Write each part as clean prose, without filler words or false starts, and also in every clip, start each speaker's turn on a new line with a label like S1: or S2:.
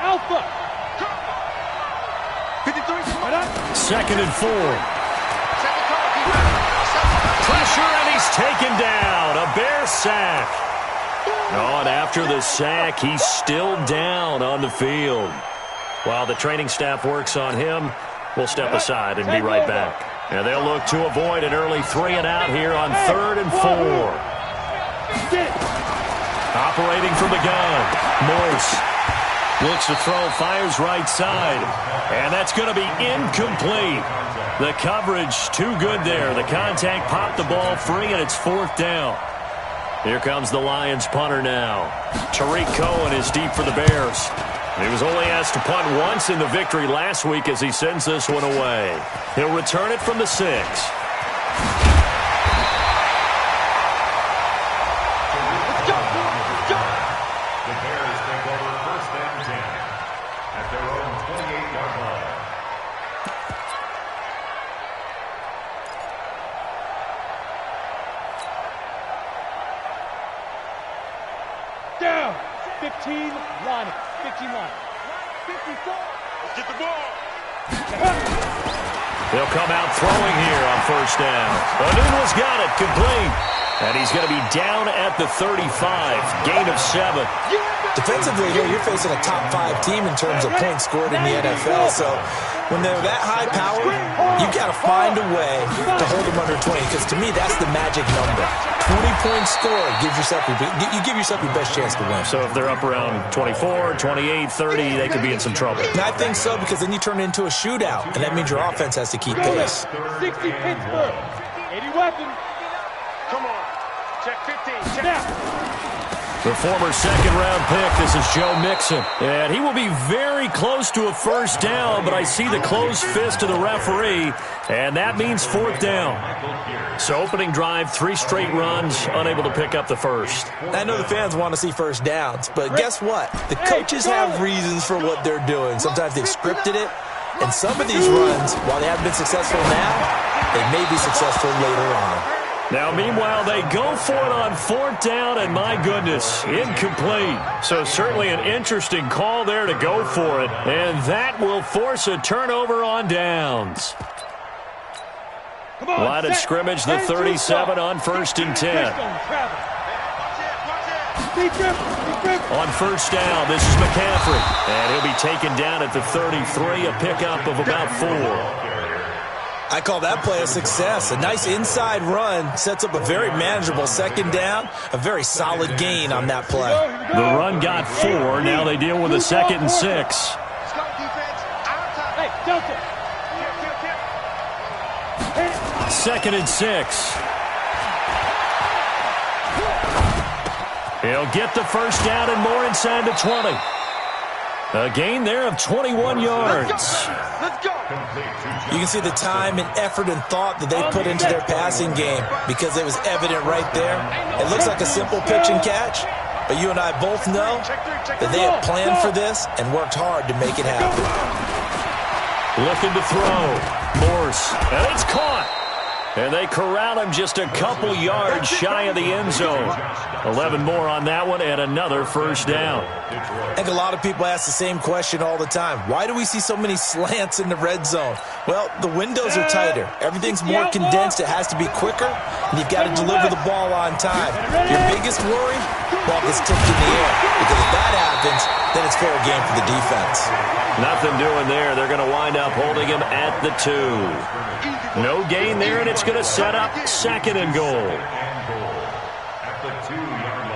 S1: Alpha.
S2: 2nd and 4. Pressure, and he's taken down. A Bear sack. Oh, and after the sack, he's still down on the field. While the training staff works on him, we'll step aside and be right back. And they'll look to avoid an early 3-and-out here on 3rd and 4. Operating from the gun, Morse looks to throw, fires right side, and that's going to be incomplete. The coverage too good there. The contact popped the ball free, and it's 4th down. Here comes the Lions punter now. Tariq Cohen is deep for the Bears. He was only asked to punt once in the victory last week as he sends this one away. He'll return it from the 6.
S1: Down. 15 line. 15 line. 54. Let's get the ball.
S2: He'll come out throwing here on 1st down. Anuno's got it, complete. And he's going to be down at the 35. Gain of 7.
S3: Defensively here, you're facing a top 5 team in terms of points scored in the NFL. So when they're that high powered, you've got to find a way to hold them under 20. Because to me, that's the magic number. 20 points scored gives yourself you give yourself your best chance to win.
S2: So if they're up around 24, 28, 30, they could be in some trouble.
S3: And I think so, because then you turn it into a shootout, and that means your offense has to keep pace.
S1: 60 Pittsburgh. 80 weapons. Come on. Check 15. Check out.
S2: The former 2nd-round pick, this is Joe Mixon. And he will be very close to a 1st down, but I see the closed fist of the referee, and that means 4th down. So opening drive, 3 straight runs, unable to pick up the 1st.
S3: I know the fans want to see 1st downs, but guess what? The coaches have reasons for what they're doing. Sometimes they've scripted it, and some of these runs, while they haven't been successful now, they may be successful later on.
S2: Now, meanwhile, they go for it on 4th down, and my goodness, incomplete. So certainly an interesting call there to go for it, and that will force a turnover on downs. Line of scrimmage, the 37 on 1st and 10. On 1st down, this is McCaffrey, and he'll be taken down at the 33, a pickup of about 4.
S3: I call that play a success. A nice inside run sets up a very manageable 2nd down, a very solid gain on that play.
S2: The run got 4. Now they deal with a 2nd and 6. 2nd and 6. He'll get the 1st down and more inside the 20. A gain there of 21 yards.
S1: Let's go.
S3: You can see the time and effort and thought that they put into their passing game because it was evident right there. It looks like a simple pitch and catch, but you and I both know that they had planned for this and worked hard to make it happen.
S2: Looking to throw. Morse. And it's caught. And they corral him just a couple yards shy of the end zone. 11 more on that one and another 1st down.
S3: I think a lot of people ask the same question all the time. Why do we see so many slants in the red zone? Well, the windows are tighter. Everything's more condensed. It has to be quicker, and you've got to deliver the ball on time. Your biggest worry? Ball gets tipped in the air. Because if that happens, then it's fair game for the defense.
S2: Nothing doing there. They're going to wind up holding him at the 2. No gain there, and it's going to set up 2nd and goal.
S4: At the 2-yard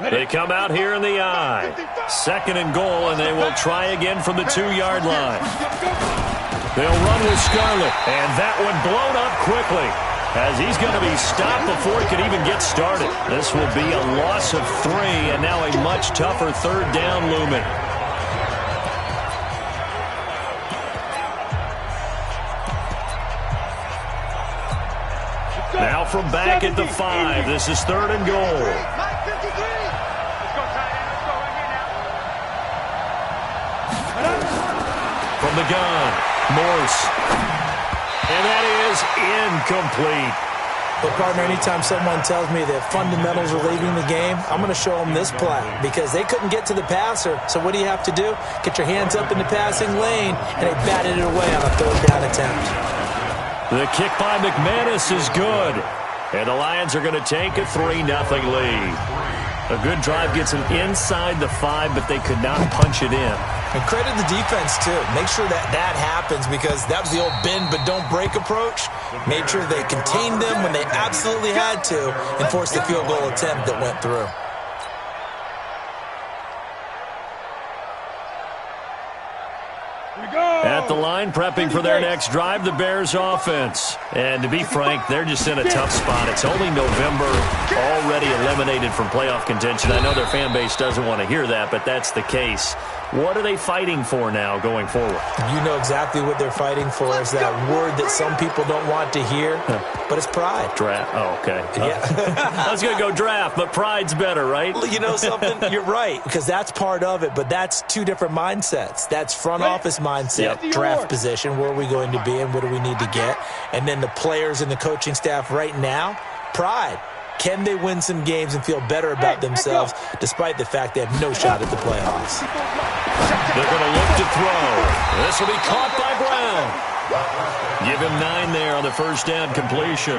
S4: line.
S2: They come out here in the I. 2nd and goal, and they will try again from the 2-yard line. They'll run with Scarlett, and that one blown up quickly, as he's going to be stopped before he can even get started. This will be a loss of 3, and now a much tougher 3rd down looming. Now from back at the 5, this is 3rd and goal. From from the gun. Morse. And that is incomplete.
S3: But, partner, anytime someone tells me that fundamentals are leaving the game, I'm going to show them this play because they couldn't get to the passer. So what do you have to do? Get your hands up in the passing lane, and they batted it away on a third down attempt.
S2: The kick by McManus is good. And the Lions are going to take a 3-0 lead. A good drive gets them inside the 5, but they could not punch it in.
S3: And credit the defense, too. Make sure that happens because that was the old bend but don't break approach. Made sure they contained them when they absolutely had to and forced the field goal attempt that went through.
S2: At the line, prepping for their next drive, the Bears offense. And to be frank, they're just in a tough spot. It's only November, already eliminated from playoff contention. I know their fan base doesn't want to hear that, but that's the case. What are they fighting for now going forward?
S3: You know exactly what they're fighting for. Is that word that some people don't want to hear, but it's pride.
S2: Draft. Oh, okay.
S3: Yeah.
S2: I was going to go draft, but pride's better, right?
S3: You know something? You're right, because that's part of it, but that's two different mindsets. That's front office mindset, draft position, where are we going to be and what do we need to get? And then the players and the coaching staff right now, pride. Can they win some games and feel better about themselves despite the fact they have no shot at the playoffs?
S2: They're going to look to throw. This will be caught by Brown. Give him 9 there on the first down completion.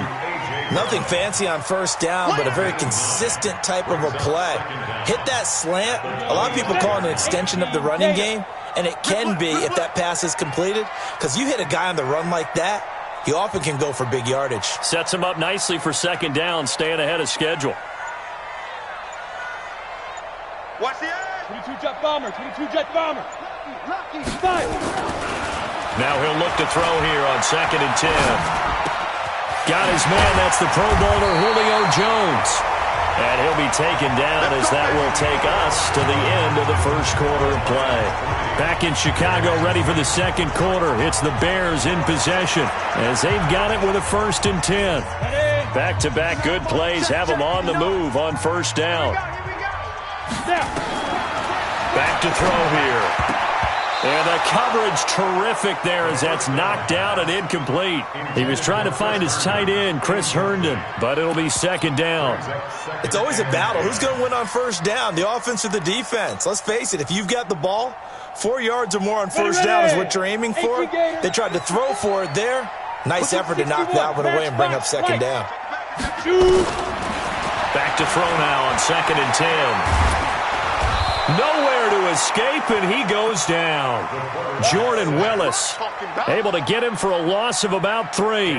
S3: Nothing fancy on first down, but a very consistent type of a play. Hit that slant. A lot of people call it an extension of the running game, and it can be if that pass is completed, because you hit a guy on the run like that, he often can go for big yardage.
S2: Sets him up nicely for second down, staying ahead of schedule.
S1: Watch the edge. 22-jet bomber, 22-jet bomber. Lucky, fire.
S2: Now he'll look to throw here on 2nd and 10. Got his man, that's the Pro Bowler Julio Jones. And he'll be taken down as that will take us to the end of the first quarter of play. Back in Chicago, ready for the second quarter. It's the Bears in possession as they've got it with a 1st and 10. Back-to-back good plays have them on the move on first down. Back to throw here. And the coverage terrific there as that's knocked out and incomplete. He was trying to find his tight end, Chris Herndon, but it'll be second down.
S3: It's always a battle. Who's going to win on first down, the offense or the defense? Let's face it, if you've got the ball, 4 yards or more on first down is what you're aiming for. They tried to throw for it there. Nice effort to knock that one away and bring up second down.
S2: Back to throw now on 2nd and 10. Nowhere to escape, and he goes down. Jordan Willis able to get him for a loss of about 3.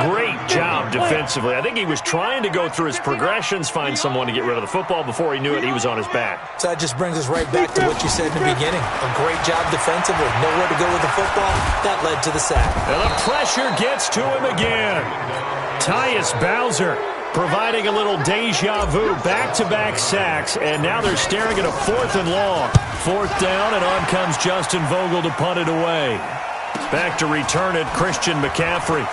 S2: Great job defensively. I think he was trying to go through his progressions, find someone to get rid of the football. Before he knew it, he was on his back.
S3: So that just brings us right back to what you said in the beginning. A great job defensively. Nowhere to go with the football. That led to the sack.
S2: And the pressure gets to him again. Tyus Bowser providing a little deja vu, back-to-back sacks, and now they're staring at a 4th and long. 4th down, and on comes Justin Vogel to punt it away. Back to return it, Christian McCaffrey.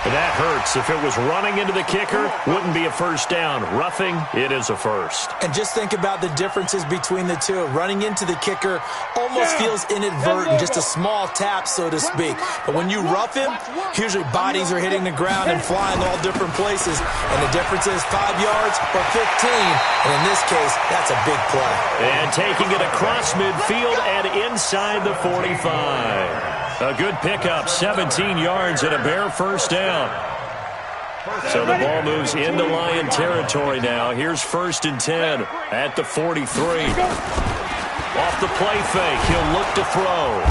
S2: That hurts. If it was running into the kicker, wouldn't be a first down. Roughing, it is a first.
S3: And just think about the differences between the two. Running into the kicker almost feels inadvertent, just a small tap, so to speak. But when you rough him, usually bodies are hitting the ground and flying all different places. And the difference is 5 yards or 15. And in this case, that's a big play.
S2: And taking it across midfield and inside the 45. A good pickup, 17 yards and a bare first down. So the ball moves into Lion territory now. Here's 1st and 10 at the 43. Off the play fake, he'll look to throw.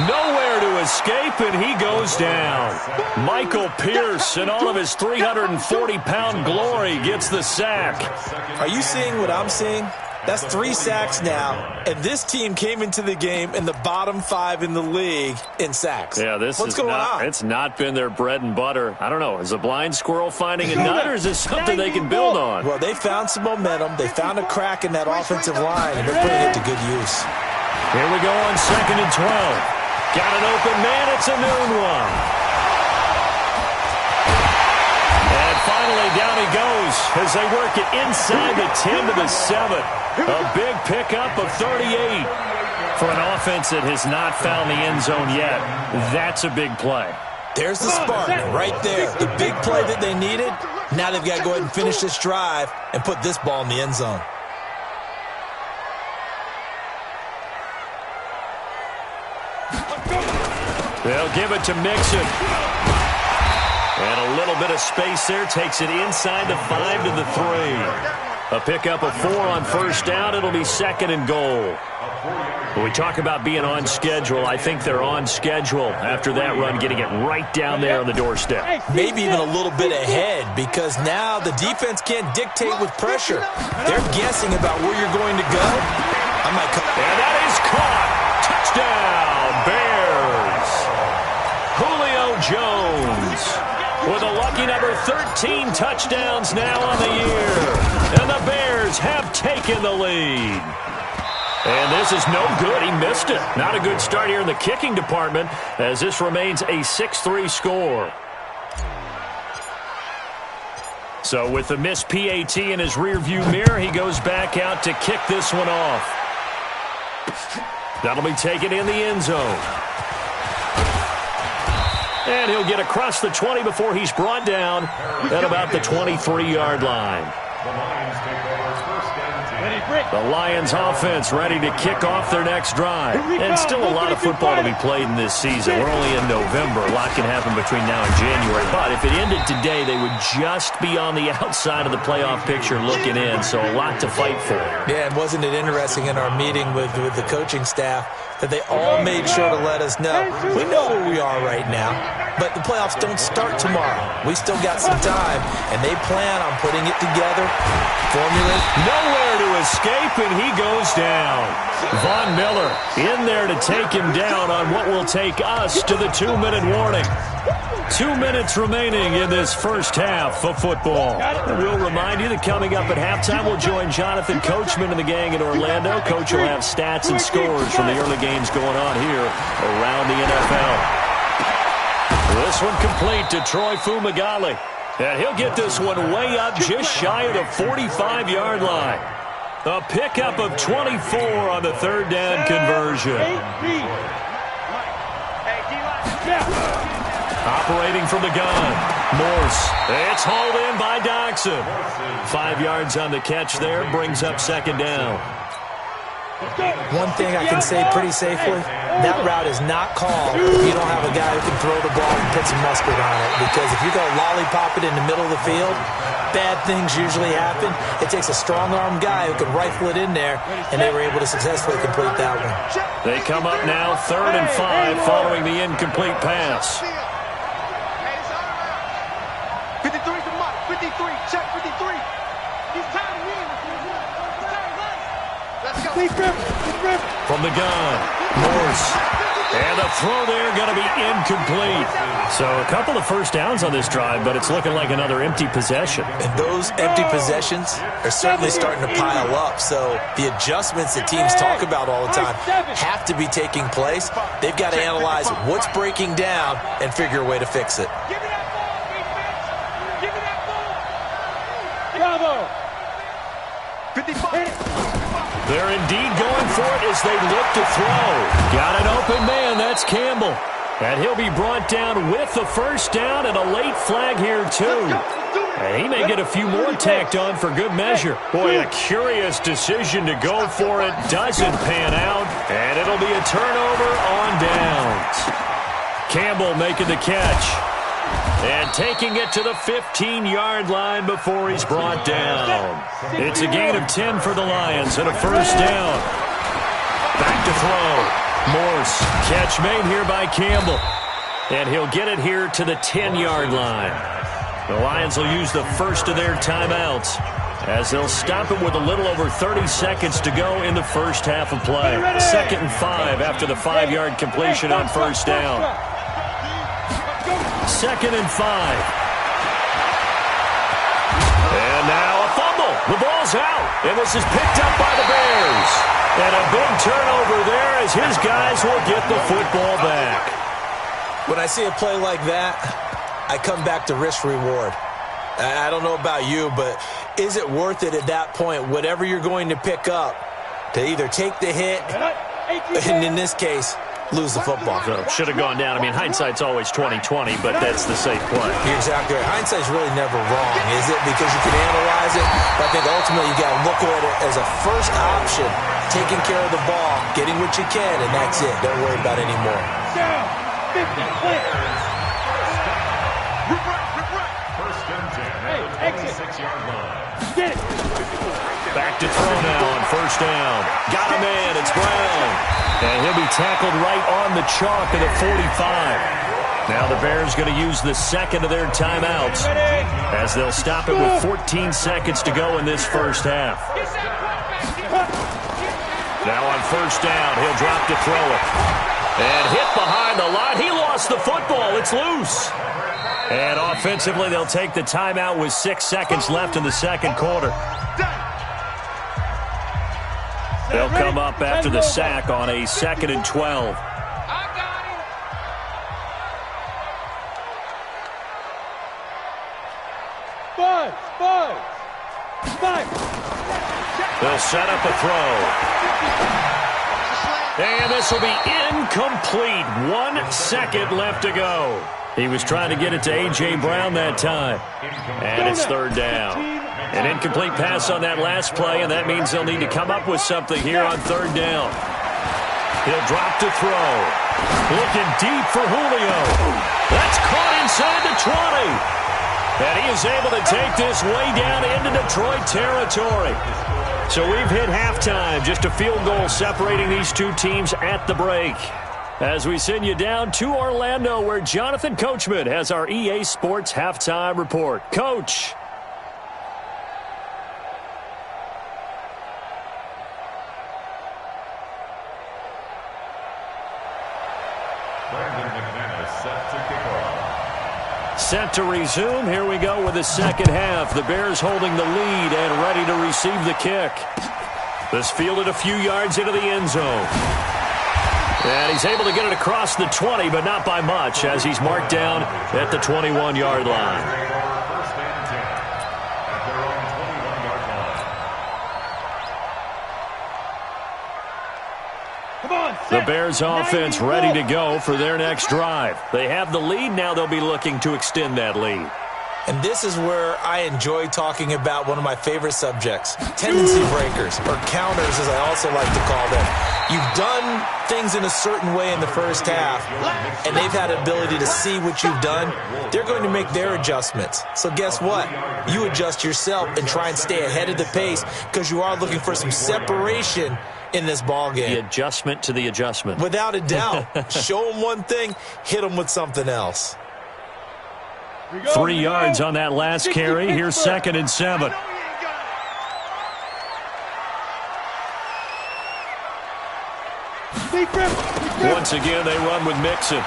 S2: Nowhere to escape, and he goes down. Michael Pierce, in all of his 340-pound glory, gets the sack.
S3: Are you seeing what I'm seeing? That's 3 sacks now, and this team came into the game in the bottom 5 in the league in sacks.
S2: Yeah,
S3: What's going on?
S2: It's not been their bread and butter. I don't know. Is a blind squirrel finding a nut, or is this something they can build on?
S3: Well, they found some momentum. They found a crack in that offensive line, and they're putting it to good use.
S2: Here we go on 2nd and 12. Got an open man. It's a noon one. And finally down he goes as they work it inside the 10 to the 7. A big pickup of 38. For an offense that has not found the end zone yet, that's a big play.
S3: There's the spark right there. The big play that they needed. Now they've got to go ahead and finish this drive and put this ball in the end zone.
S2: They'll give it to Mixon. And a little bit of space there takes it inside the 5 to the 3. A pickup of 4 on first down. It'll be 2nd and goal. When we talk about being on schedule, I think they're on schedule after that run, getting it right down there on the doorstep.
S3: Maybe even a little bit ahead, because now the defense can't dictate with pressure. They're guessing about where you're going to go.
S2: And that is caught. Touchdown, Bears. Julio Jones with a lucky number 13 touchdowns now on the year. And the Bears have taken the lead. And this is no good. He missed it. Not a good start here in the kicking department as this remains a 6-3 score. So with the missed PAT in his rearview mirror, he goes back out to kick this one off. That'll be taken in the end zone. And he'll get across the 20 before he's brought down at about the 23-yard line. The Lions offense ready to kick off their next drive. And still a lot of football to be played in this season. We're only in November. A lot can happen between now and January. But if it ended today, they would just be on the outside of the playoff picture looking in. So a lot to fight for.
S3: Yeah, and wasn't it interesting in our meeting with the coaching staff that they all made sure to let us know. We know where we are right now, but the playoffs don't start tomorrow. We still got some time, and they plan on putting it together, formulate.
S2: Nowhere to escape, and he goes down. Von Miller in there to take him down on what will take us to the 2-minute warning. 2 minutes remaining in this first half of football. And we'll remind you that coming up at halftime, we'll join Jonathan Coachman and the gang in Orlando. Coach will have stats and scores from the early games going on here around the NFL. This one complete to Troy Fumagalli. And he'll get this one way up just shy of the 45-yard line. A pickup of 24 on the third down conversion. Operating from the gun, Morse. It's hauled in by Doxson. 5 yards on the catch there, brings up second down.
S3: One thing I can say pretty safely, that route is not called if you don't have a guy who can throw the ball and put some mustard on it. Because if you go lollipop it in the middle of the field, bad things usually happen. It takes a strong-arm guy who can rifle it in there, and they were able to successfully complete that one.
S2: They come up now 3rd and 5 following the incomplete pass.
S1: 53 to Mike. 53. Check 53. He's tired of winning. Let's go.
S2: From the gun, Morse. And the throw there going to be incomplete. So a couple of first downs on this drive, but it's looking like another empty possession.
S3: And those empty possessions are certainly starting to pile up. So the adjustments that teams talk about all the time have to be taking place. They've got to analyze what's breaking down and figure a way to fix it.
S1: Bravo.
S2: 55. They're indeed going for it as they look to throw. Got an open man. That's Campbell. And he'll be brought down with the first down and a late flag here, too. And he may get a few more tacked on for good measure. Boy, a curious decision to go for it. Doesn't pan out. And it'll be a turnover on downs. Campbell making the catch. And taking it to the 15-yard line before he's brought down. It's a gain of 10 for the Lions and a first down. Back to throw. Morse. Catch made here by Campbell. And he'll get it here to the 10-yard line. The Lions will use the first of their timeouts as they'll stop it with a little over 30 seconds to go in the first half of play. 2nd and 5 after the 5-yard completion on first down. 2nd and 5. And now a fumble. The ball's out. And this is picked up by the Bears. And a big turnover there as his guys will get the football back.
S3: When I see a play like that, I come back to risk-reward. I don't know about you, but is it worth it at that point, whatever you're going to pick up, to either take the hit, and in this case, lose the football?
S2: So, should have gone down. I mean, hindsight's always 20/20, but that's the safe play.
S3: You're exactly right. Hindsight's really never wrong, is it? Because you can analyze it, but I think ultimately you got to look at it as a first option, taking care of the ball, getting what you can, and that's it. Don't worry about it anymore.
S1: Down. 50. Clear.
S4: First and 10 at the 26-yard line.
S1: Get it.
S2: Back to throw now on first down. Got a man. It's Brown. And he'll be tackled right on the chalk at the 45. Now the Bears going to use the second of their timeouts as they'll stop it with 14 seconds to go in this first half. Now on first down, he'll drop to throw it. And hit behind the line. He lost the football. It's loose. And offensively, they'll take the timeout with 6 seconds left in the second quarter. They'll come up after the sack on a 2nd and 12.
S1: Five.
S2: They'll set up a throw. And this will be incomplete. 1 second left to go. He was trying to get it to A.J. Brown that time. And it's third down. An incomplete pass on that last play, and that means they'll need to come up with something here on third down. He'll drop to throw. Looking deep for Julio. That's caught inside the 20. And he is able to take this way down into Detroit territory. So we've hit halftime. Just a field goal separating these two teams at the break. As we send you down to Orlando, where Jonathan Coachman has our EA Sports halftime report. Coach. Set to resume. Here we go with the second half. The Bears holding the lead and ready to receive the kick. This fielded a few yards into the end zone. And he's able to get it across the 20, but not by much, as he's marked down at the 21-yard line.
S4: First and 10 at their own 21-yard line.
S1: Come on,
S2: The Bears offense ready to go for their next drive. They have the lead. Now they'll be looking to extend that lead.
S3: And this is where I enjoy talking about one of my favorite subjects, tendency breakers, or counters as I also like to call them. You've done things in a certain way in the first half, and they've had an ability to see what you've done. They're going to make their adjustments. So guess what? You adjust yourself and try and stay ahead of the pace because you are looking for some separation in this ball game.
S2: The adjustment to the adjustment.
S3: Without a doubt. Show them one thing, hit them with something else.
S2: 3 yards on that last carry. Here's 2nd and 7. Once again, they run with Mixon.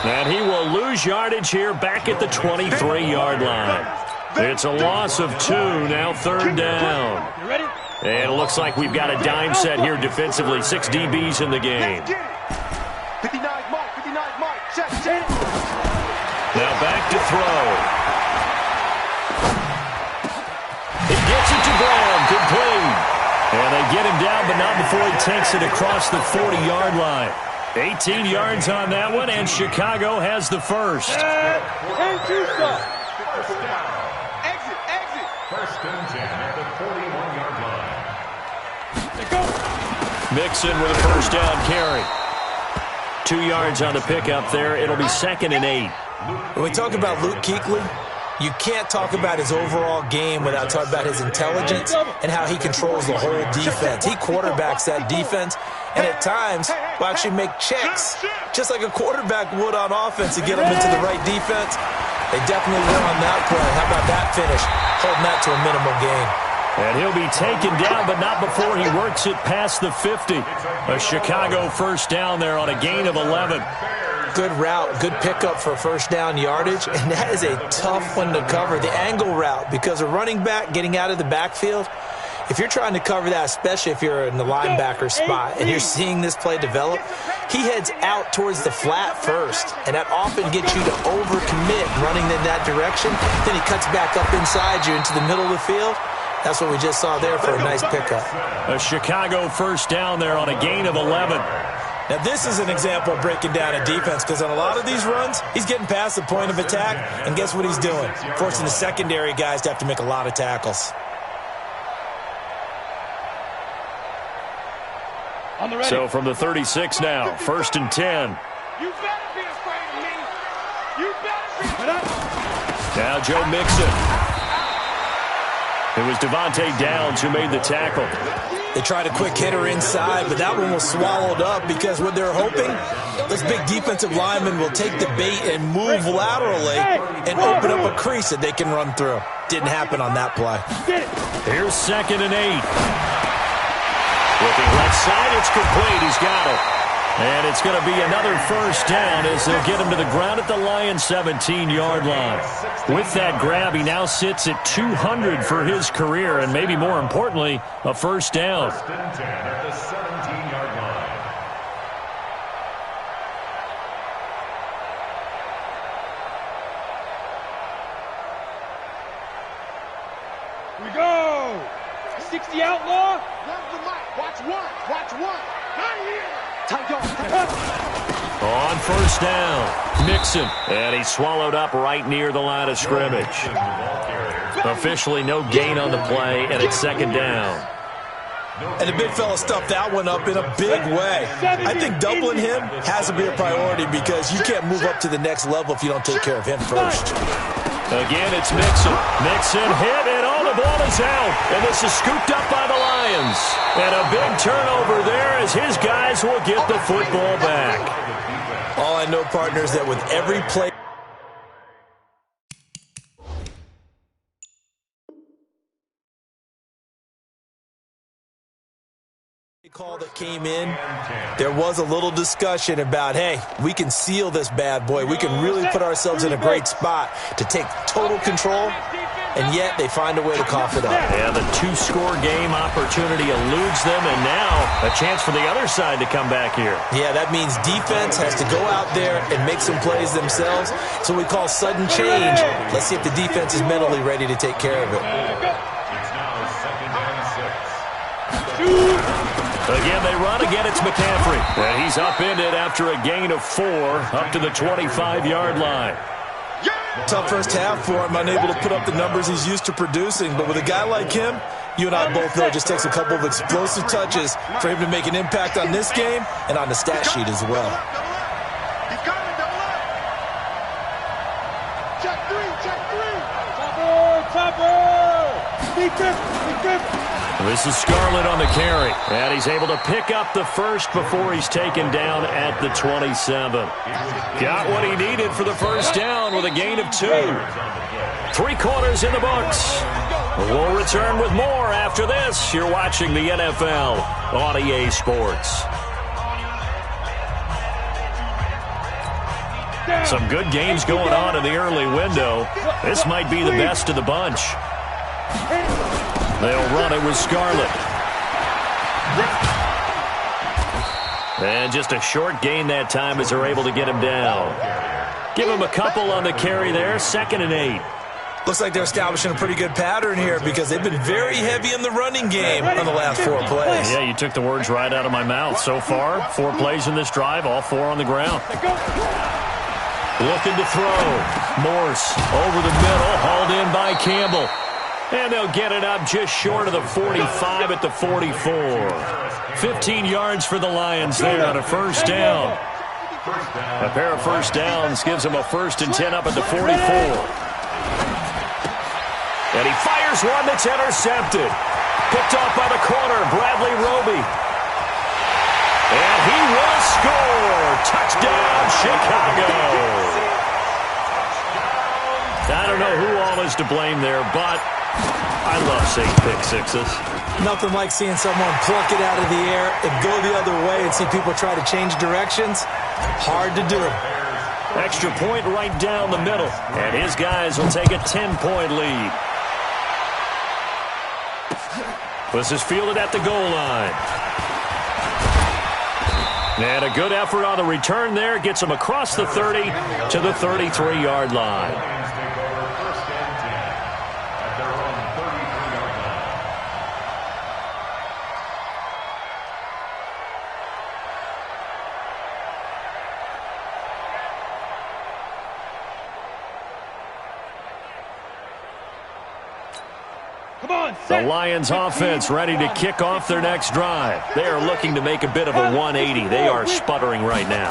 S2: And he will lose yardage here back at the 23-yard line. It's a loss of 2, now third down. And it looks like we've got a dime set here defensively. 6 DBs in the game.
S1: 59 mark, check.
S2: Now back to throw. He gets it to Brown, complete. And they get him down, but not before he takes it across the 40-yard line. 18 yards on that one, and Chicago has the first.
S1: And 2 stop.
S4: Exit. First and 10 at the 41-yard line.
S2: Mixon with a first down carry. 2 yards on the pickup there. It'll be 2nd and 8.
S3: When we talk about Luke Kuechly, you can't talk about his overall game without talking about his intelligence and how he controls the whole defense. He quarterbacks that defense, and at times will actually make checks, just like a quarterback would on offense to get them into the right defense. They definitely won on that play. How about that finish? Holding that to a minimal gain.
S2: And he'll be taken down, but not before he works it past the 50. A Chicago first down there on a gain of 11.
S3: Good route, good pickup for first down yardage, and that is a tough one to cover, the angle route, because a running back getting out of the backfield If you're trying to cover that, especially if you're in the linebacker spot and you're seeing this play develop, he heads out towards the flat first, and that often gets you to overcommit running in that direction. Then he cuts back up inside you into the middle of the field. That's what we just saw there for a nice pickup.
S2: A Chicago first down there on a gain of 11.
S3: Now, this is an example of breaking down a defense, because on a lot of these runs, he's getting past the point of attack, and guess what he's doing? Forcing the secondary guys to have to make a lot of tackles.
S2: So from the 36 now, 1st and 10.
S4: You better be afraid of me. You better be.
S2: Now Joe Mixon. It was Devontae Downs who made the tackle.
S3: They tried a quick hitter inside, but that one was swallowed up because what they're hoping, this big defensive lineman will take the bait and move laterally and open up a crease that they can run through. Didn't happen on that play.
S2: Here's 2nd and 8. Looking left side, it's complete. He's got it. And it's going to be another first down as they'll get him to the ground at the Lions' 17-yard line. With that grab, he now sits at 200 for his career, and maybe more importantly, a first down.
S5: First and 10 at the 17-yard line.
S1: Here we go. 60 outlaw.
S4: Love the mic. Watch one. Watch one. Right here.
S2: On first down, Mixon. And he's swallowed up right near the line of scrimmage. Officially no gain on the play, and it's 2nd down.
S3: And the big fella stuffed that one up in a big way. I think doubling him has to be a priority because you can't move up to the next level if you don't take care of him first.
S2: Again, it's Mixon. Mixon hit, and all the ball is out. And this is scooped up by the Lions. And a big turnover there as his guys will get the football back.
S3: All I know, partners, that with every play call that came in, there was a little discussion about, hey, we can seal this bad boy. We can really put ourselves in a great spot to take total control, and yet they find a way to cough it up.
S2: Yeah, the 2-score game opportunity eludes them, and now a chance for the other side to come back here.
S3: Yeah, that means defense has to go out there and make some plays themselves. So we call sudden change. Let's see if the defense is mentally ready to take care of it.
S5: It's now 2nd and 6.
S2: Again, they run. Again, it's McCaffrey. And he's upended after a gain of 4 up to the 25-yard line.
S3: Tough first half for him, unable to put up the numbers he's used to producing. But with a guy like him, you and I both know it just takes a couple of explosive touches for him to make an impact on this game and on the stat sheet as well.
S4: He's coming, double up. Check three.
S1: Topper. Sneak this.
S2: This is Scarlett on the carry, and he's able to pick up the first before he's taken down at the 27. Got what he needed for the first down with a gain of 2. 3 quarters in the books. We'll return with more after this. You're watching the NFL on EA Sports. Some good games going on in the early window. This might be the best of the bunch. They'll run it with Scarlett. And just a short gain that time as they're able to get him down. Give him a couple on the carry there. 2nd and 8.
S3: Looks like they're establishing a pretty good pattern here because they've been very heavy in the running game on the last 4 plays.
S2: Yeah, you took the words right out of my mouth. So far, 4 plays in this drive, all 4 on the ground. Looking to throw. Morse over the middle, hauled in by Campbell. And they'll get it up just short of the 45 at the 44. 15 yards for the Lions there on a first down. A pair of first downs gives them a 1st and 10 up at the 44. And he fires one that's intercepted. Picked off by the corner, Bradley Roby. And he will score. Touchdown, Chicago. I don't know who all is to blame there, but I love seeing pick sixes.
S3: Nothing like seeing someone pluck it out of the air and go the other way and see people try to change directions. Hard to do.
S2: Extra point right down the middle. And his guys will take a 10-point lead. This is fielded at the goal line. And a good effort on the return there. Gets him across the 30 to the 33-yard line.
S5: Lions take over first and 10 at their own 33-yard line.
S2: The Lions offense ready to kick off their next drive. They are looking to make a bit of a 180. They are sputtering right now.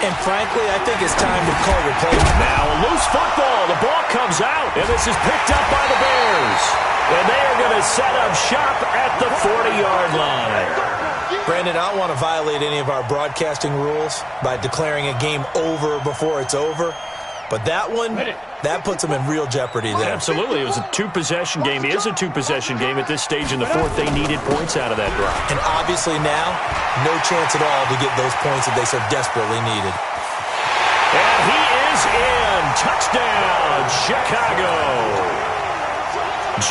S3: And frankly, I think it's time to call your play.
S2: Now a loose football. The ball comes out, and this is picked up by the Bears. And they are going to set up shop at the 40-yard line.
S3: Brandon, I don't want to violate any of our broadcasting rules by declaring a game over before it's over. But that one, that puts them in real jeopardy there.
S2: Absolutely. It was a two-possession game. It is a two-possession game at this stage in the fourth. They needed points out of that drive.
S3: And obviously now, no chance at all to get those points that they so desperately needed.
S2: And he is in. Touchdown, Chicago.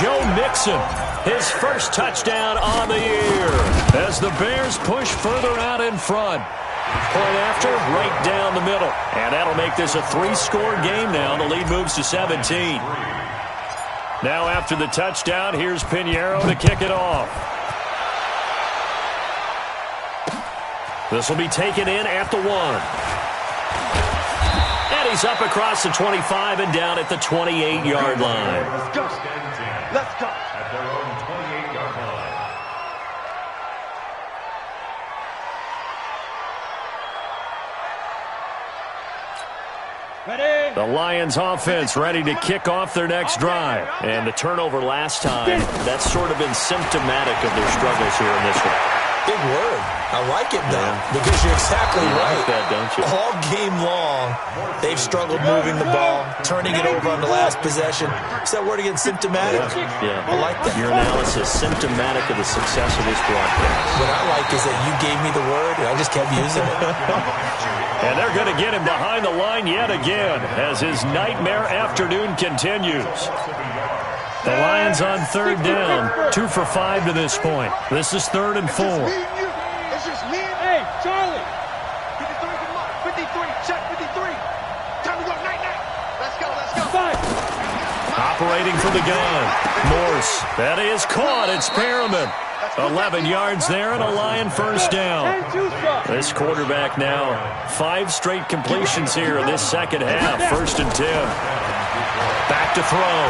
S2: Joe Mixon, his first touchdown on the year as the Bears push further out in front. Point after, right down the middle. And that'll make this a 3-score game now. The lead moves to 17. Now after the touchdown, here's Pinheiro to kick it off. This will be taken in at the 1. And he's up across the 25 and down at the 28-yard line.
S4: Let's go. Let's go.
S5: At their own 28-yard line.
S2: The Lions offense ready to kick off their next drive. And the turnover last time, that's sort of been symptomatic of their struggles here in this one.
S3: Big word. I like it, though, because you're exactly right.
S2: Like that, don't you?
S3: All game long, they've struggled moving the ball, turning it over on the last possession. Is that word again, symptomatic?
S2: Yeah.
S3: I like that.
S2: Your analysis, symptomatic of the success of this broadcast.
S3: What I like is that you gave me the word, and I just kept using it.
S2: And they're going to get him behind the line yet again as his nightmare afternoon continues. The Lions on third down, 2 for 5 to this point. This is 3rd and 4.
S4: It's just me. Hey, Charlie. 53, check 53. Time to go, night. Let's go.
S2: 5. Operating from the gun. Morse. That is caught. It's Perriman. 11 yards there and a Lion first down. This quarterback now, 5 straight completions here in this second half. 1st and 10. Back to throw.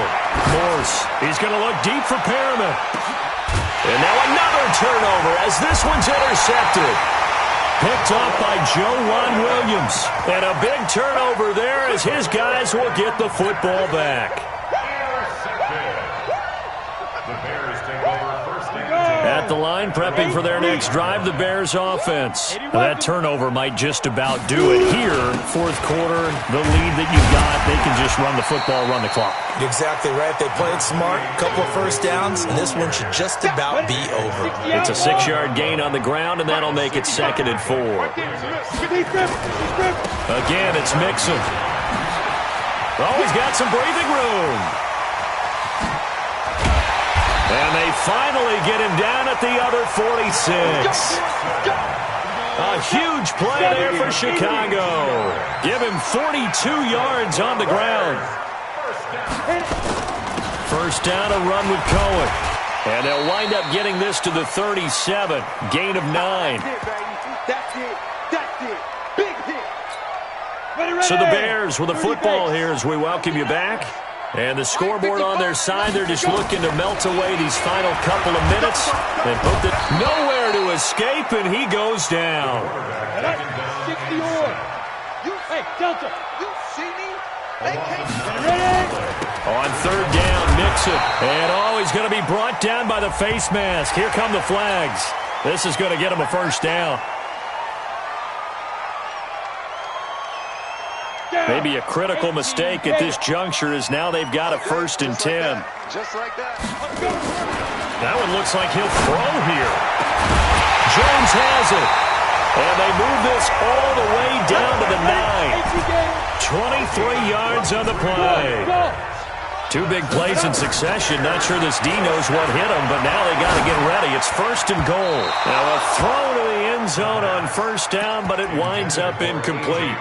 S2: Morse. He's going to look deep for Perriman. And now another turnover as this one's intercepted. Picked off by Joejuan Williams. And a big turnover there as his guys will get the football back.
S5: The Bears take over first and 10.
S2: At the line, prepping for their next drive, the Bears offense. That turnover might just about do it here. 4th quarter, the lead that you've got, they can just run the football, run the clock.
S3: You're exactly right. They played smart, couple of first downs, and this one should just about be over.
S2: It's a 6-yard gain on the ground, and that'll make it 2nd and 4. Again, it's Mixon. Oh, he's got some breathing room. And they finally get him down at the other 46. A huge play there for Chicago. Give him 42 yards on the ground. First down, a run with Cohen. And they'll wind up getting this to the 37. Gain of 9.
S4: That's it. Big hit.
S2: So the Bears with the football here as we welcome you back. And the scoreboard on their side, they're just looking to melt away these final couple of minutes. And hope that nowhere to escape, and he goes down.
S4: 60 or. Hey, Delta, you see me? They can't.
S2: On third down, Mixon. And he's going to be brought down by the face mask. Here come the flags. This is going to get him a first down. Maybe a critical mistake at this juncture as now they've got a 1st and 10.
S4: Just like that.
S2: That one looks like he'll throw here. Jones has it. And they move this all the way down to the 9. 23 yards on the play. Two big plays in succession. Not sure this D knows what hit him, but now they got to get ready. It's 1st and goal. Now a throw to the end zone on 1st down, but it winds up incomplete.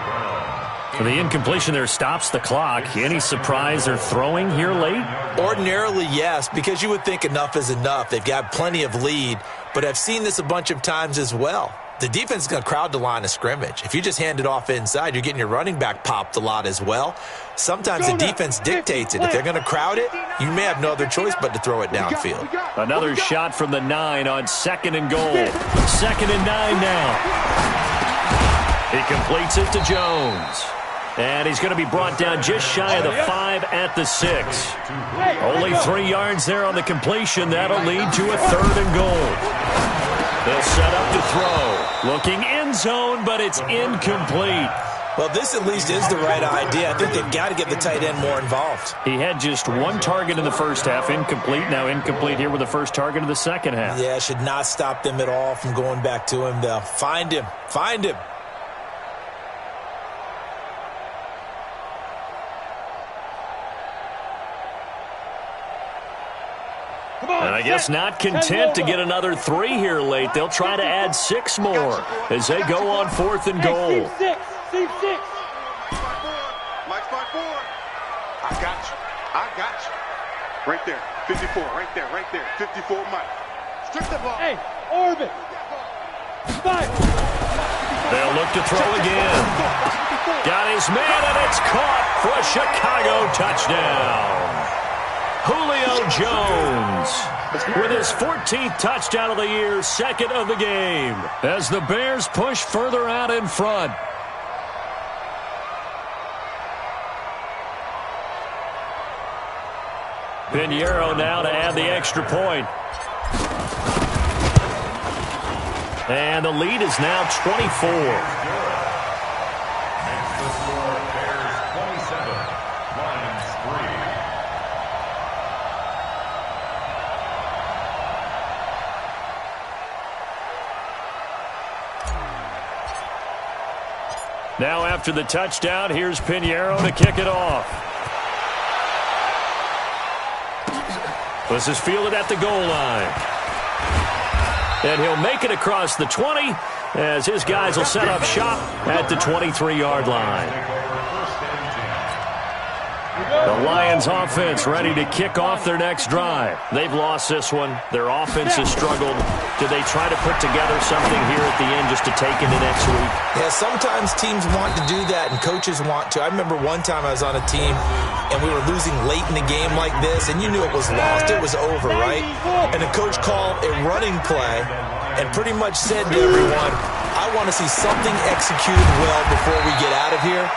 S2: So the incompletion there stops the clock. Any surprise they're throwing here late?
S3: Ordinarily, yes, because you would think enough is enough. They've got plenty of lead, but I've seen this a bunch of times as well. The defense is going to crowd the line of scrimmage. If you just hand it off inside, you're getting your running back popped a lot as well. Sometimes the defense dictates it. If they're going to crowd it, you may have no other choice but to throw it downfield.
S2: Another shot from the 9 on 2nd and goal. 2nd and 9 now. He completes it to Jones. And he's going to be brought down just shy of the 5 at the 6. Only 3 yards there on the completion. That'll lead to a 3rd and goal. They'll set up to throw. Looking end zone, but it's incomplete.
S3: Well, this at least is the right idea. I think they've got to get the tight end more involved.
S2: He had just 1 target in the first half. Incomplete. Now incomplete here with the first target of the second half.
S3: Yeah, should not stop them at all from going back to him. They'll find him. Find him.
S2: And I guess not content to get another 3 here late. They'll try to add 6 more as they go on 4th and goal.
S1: Seam 6.
S4: Mike's by 4. I got you. Right there. 54. Right there. 54, Mike. Strip the ball.
S1: Hey, orbit. 5.
S2: They'll look to throw again. Got his man, and it's caught for a Chicago touchdown. Julio Jones with his 14th touchdown of the year, 2nd of the game, as the Bears push further out in front. Pinheiro now to add the extra point. And the lead is now 24. Now after the touchdown, here's Pinheiro to kick it off. This is fielded at the goal line. And he'll make it across the 20 as his guys will set up shop at the 23-yard line. The Lions offense ready to kick off their next drive. They've lost this one. Their offense has struggled. Do they try to put together something here at the end just to take into next week?
S3: Yeah, sometimes teams want to do that and coaches want to. I remember one time I was on a team and we were losing late in the game like this, and you knew it was lost. It was over, right? And the coach called a running play and pretty much said to everyone, I want to see something executed well before we get out of here.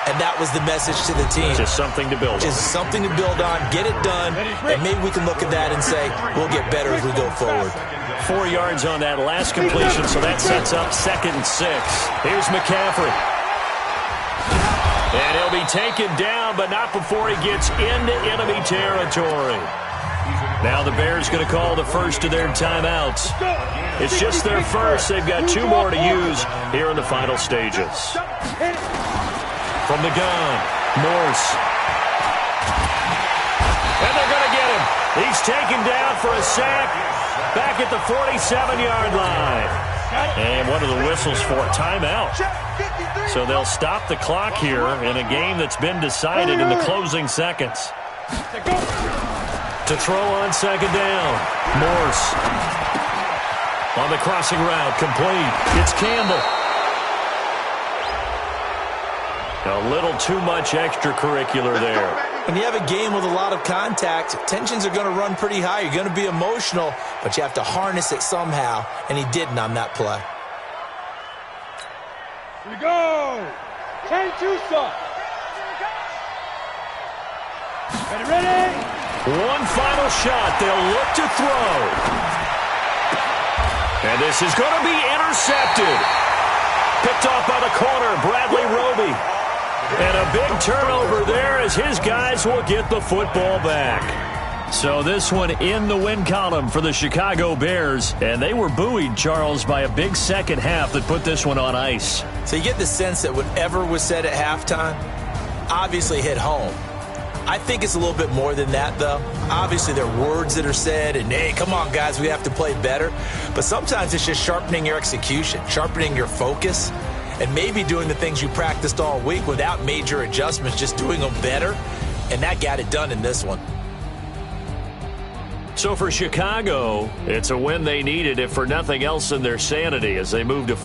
S3: And that was the message to the team.
S2: Just something to build on.
S3: Just something to build on, get it done, and maybe we can look at that and say, we'll get better as we go forward.
S2: 4 yards on that last completion, so that sets up 2nd and 6. Here's McCaffrey. And he'll be taken down, but not before he gets into enemy territory. Now the Bears going to call the first of their timeouts. It's just their first. They've got 2 more to use here in the final stages. From the gun, Morse. And they're going to get him. He's taken down for a sack back at the 47-yard line. And what are the whistles for? Timeout. So they'll stop the clock here in a game that's been decided in the closing seconds. To throw on 2nd down, Morse. On the crossing route, complete. It's Campbell. A little too much extracurricular there.
S3: When you have a game with a lot of contact, tensions are going to run pretty high. You're going to be emotional, but you have to harness it somehow, and he didn't on that play.
S1: Here we go. 10-2 stop. Ready?
S2: One final shot. They'll look to throw. And this is going to be intercepted. Picked off by the corner, Bradley Roby. And a big turnover there as his guys will get the football back. So this one in the win column for the Chicago Bears. And they were buoyed, Charles, by a big second half that put this one on ice.
S3: So you get the sense that whatever was said at halftime obviously hit home. I think it's a little bit more than that, though. Obviously, there are words that are said, and, hey, come on, guys, we have to play better. But sometimes it's just sharpening your execution, sharpening your focus, and maybe doing the things you practiced all week without major adjustments, just doing them better. And that got it done in this one.
S2: So for Chicago, it's a win they needed, if for nothing else, in their sanity as they move to